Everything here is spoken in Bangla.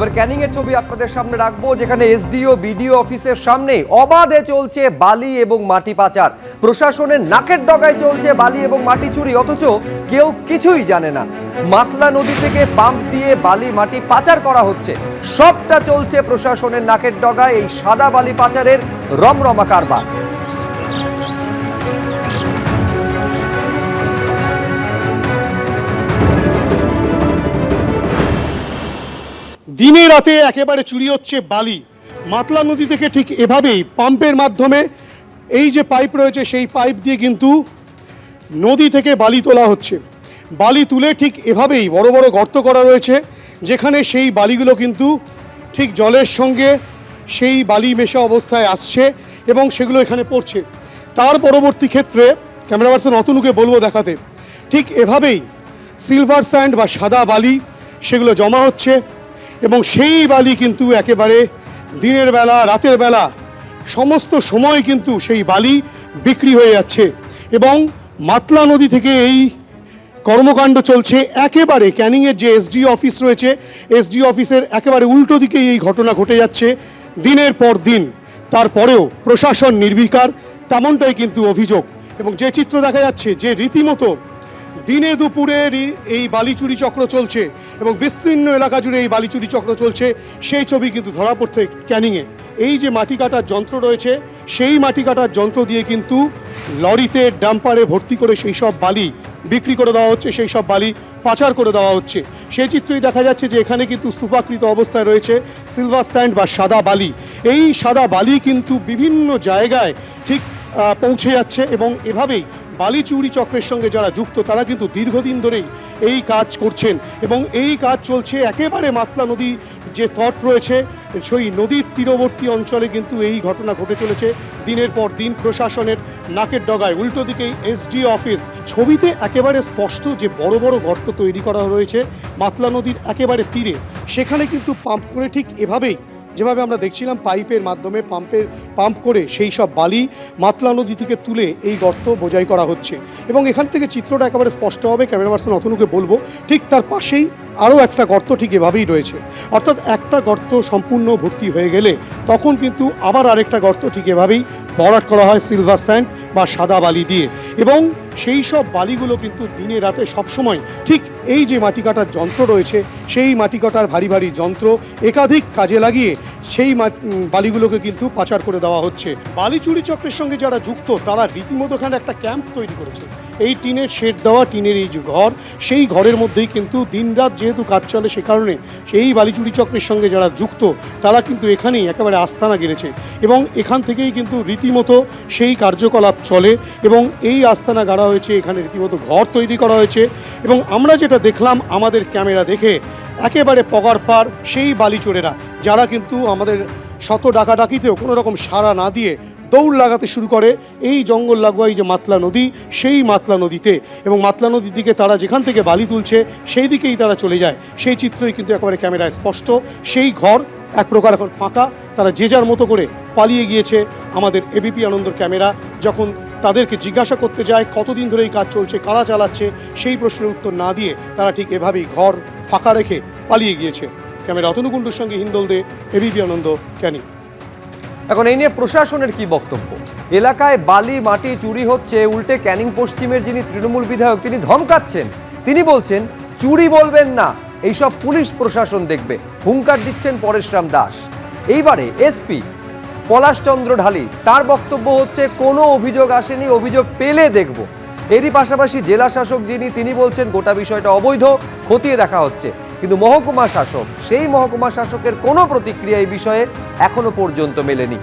এবার ক্যানিং এর ছবি আপনাদের সামনে রাখবো, যেখানে এসডিও বিডিও অফিসের সামনে অবাধে চলছে বালি এবং মাটি পাচার। প্রশাসনের নাকের ডগায় চলছে বালি এবং মাটি চুরি, অথচ কেউ কিছুই জানে না। মাতলা নদী থেকে পাম্প দিয়ে বালি মাটি পাচার করা হচ্ছে, সবটা চলছে প্রশাসনের নাকের ডগায়। এই সাদা বালি পাচারের রমরমা কারবার। দিনে রাতে একেবারে চুরি হচ্ছে বালি। মাতলা নদী থেকে ঠিক এভাবেই পাম্পের মাধ্যমে এই যে পাইপ রয়েছে সেই পাইপ দিয়ে কিন্তু নদী থেকে বালি তোলা হচ্ছে। বালি তুলে ঠিক এভাবেই বড় বড় গর্ত করা রয়েছে, যেখানে সেই বালিগুলো কিন্তু ঠিক জলের সঙ্গে সেই বালি মেশা অবস্থায় আসছে এবং সেগুলো এখানে পড়ছে। তার পরবর্তী ক্ষেত্রে ক্যামেরা পার্সন অতনুকে বলবো দেখাতে, ঠিক এভাবেই সিলভার স্যান্ড বা সাদা বালি সেগুলো জমা হচ্ছে এবং সেই বালি কিন্তু একেবারে দিনের বেলা রাতের বেলা সমস্ত সময় কিন্তু সেই বালি বিক্রি হয়ে যাচ্ছে। এবং মাতলা নদী থেকে এই কর্মকাণ্ড চলছে একেবারে ক্যানিংয়ের যে এসডি অফিস রয়েছে, এসডি অফিসের একেবারে উল্টো দিকেই এই ঘটনা ঘটে যাচ্ছে দিনের পর দিন। তারপরেও প্রশাসন নির্বিকার, তেমনটাই কিন্তু অভিযোগ। এবং যে চিত্র দেখা যাচ্ছে যে রীতিমতো দিনে দুপুরে এই বালি চুরি চক্র চলছে এবং বিস্তীর্ণ এলাকা জুড়ে এই বালি চুরি চক্র চলছে, সেই ছবি কিন্তু ধরা পড়ছে ক্যানিংয়ে। এই যে মাটি কাটার যন্ত্র রয়েছে, সেই মাটি কাটার যন্ত্র দিয়ে কিন্তু লরিতে ডাম্পারে ভর্তি করে সেই সব বালি বিক্রি করে দেওয়া হচ্ছে, সেই সব বালি পাচার করে দেওয়া হচ্ছে। সেই চিত্রই দেখা যাচ্ছে যে এখানে কিন্তু স্তূপাকৃত অবস্থায় রয়েছে সিলভার স্যান্ড বা সাদা বালি। এই সাদা বালি কিন্তু বিভিন্ন জায়গায় ঠিক পৌঁছে যাচ্ছে এবং এভাবেই বালি চুরি চক্রের সঙ্গে যারা যুক্ত তারা কিন্তু দীর্ঘদিন ধরেই এই কাজ করছেন এবং এই কাজ চলছে একেবারে মাতলা নদী যে তট রয়েছে সেই নদীর তীরবর্তী অঞ্চলে কিন্তু এই ঘটনা ঘটে চলেছে দিনের পর দিন। প্রশাসনের নাকের ডগায় উল্টো দিকেই এসডি অফিস। ছবিতে একেবারে স্পষ্ট যে বড় বড় গর্ত তৈরি করা রয়েছে মাতলা নদীর একেবারে তীরে, সেখানে কিন্তু পাম্প করে ঠিক এভাবেই যেভাবে আমরা দেখছিলাম পাইপের মাধ্যমে পাম্প করে সেই সব বালি মাতলা নদী থেকে তুলে এই গর্ত বোঝাই করা হচ্ছে। এবং এখান থেকে চিত্রটা একেবারে স্পষ্ট হবে, ক্যামেরা পার্সন অতনুকে বলবো ঠিক তার পাশেই আরও একটা গর্ত ঠিক এভাবেই রয়েছে। অর্থাৎ একটা গর্ত সম্পূর্ণ ভর্তি হয়ে গেলে তখন কিন্তু আবার আরেকটা গর্ত ঠিক এভাবেই ভরাট করা হয় সিলভার স্যান্ড বা সাদা বালি দিয়ে। এবং সেই সব বালিগুলো কিন্তু দিনে রাতে সবসময় ঠিক এই যে মাটি কাটার যন্ত্র রয়েছে সেই মাটি কাটার ভারী ভারী যন্ত্র একাধিক কাজে লাগিয়ে সেই বালিগুলোকে কিন্তু পাচার করে দেওয়া হচ্ছে। বালি চুরি চক্রের সঙ্গে যারা যুক্ত তারা রীতিমতো এখানে একটা ক্যাম্প তৈরি করেছে। এই টিনের শেড দেওয়া, টিনের এই যে ঘর, সেই ঘরের মধ্যেই কিন্তু দিনরাত যেহেতু কাজ চলে সে কারণে সেই বালি চুরি চক্রের সঙ্গে যারা যুক্ত তারা কিন্তু এখানেই একেবারে আস্তানা গেড়েছে এবং এখান থেকেই কিন্তু রীতিমতো সেই কার্যকলাপ চলে এবং এই আস্তানা গাড়া হয়েছে, এখানে রীতিমতো ঘর তৈরি করা হয়েছে। এবং আমরা যেটা দেখলাম আমাদের ক্যামেরা দেখে একেবারে পগারপার সেই বালি চোরেরা যারা কিন্তু আমাদের শত ডাকাডাকিতেও কোনো রকম সাড়া না দিয়ে দৌড় লাগাতে শুরু করে এই জঙ্গল লাগোয়া এই যে মাতলা নদী, সেই মাতলা নদীতে। এবং মাতলা নদীর দিকে তারা যেখান থেকে বালি তুলছে সেই দিকেই তারা চলে যায়। সেই চিত্রই কিন্তু একেবারে ক্যামেরায় স্পষ্ট। সেই ঘর এক প্রকার এখন ফাঁকা, তারা যে যার মতো করে পালিয়ে গিয়েছে। আমাদের এবিপি আনন্দর ক্যামেরা যখন তাদেরকে জিজ্ঞাসা করতে যায় কতদিন ধরে এই কাজ চলছে, কারা চালাচ্ছে, সেই প্রশ্নের উত্তর না দিয়ে তারা ঠিক এভাবেই ঘর ফাঁকা রেখে পালিয়ে গিয়েছে। ক্যামেরা অতনুকুণ্ডুর সঙ্গে হিন্দল দে, এবিপি আনন্দ, ক্যানিং। এখন এই নিয়ে প্রশাসনের কি বক্তব্য? এলাকায় বালি মাটি চুরি হচ্ছে, উল্টে ক্যানিং পশ্চিমের যিনি তৃণমূল বিধায়ক তিনি ধমকাচ্ছেন। তিনি বলছেন চুরি বলবেন না, এইসব পুলিশ প্রশাসন দেখবে। হুঙ্কার দিচ্ছেন পরেশরাম দাস। এইবারে এসপি পলাশচন্দ্র ঢালি, তার বক্তব্য হচ্ছে কোনো অভিযোগ আসেনি, অভিযোগ পেলে দেখব। এরই পাশাপাশি জেলা শাসক যিনি তিনি বলছেন গোটা বিষয়টা অবৈধ, খতিয়ে দেখা হচ্ছে। কিন্তু মহকুমা শাসক, সেই মহকুমা শাসকের কোনো প্রতিক্রিয়া এই বিষয়ে এখনো পর্যন্ত মেলেনি।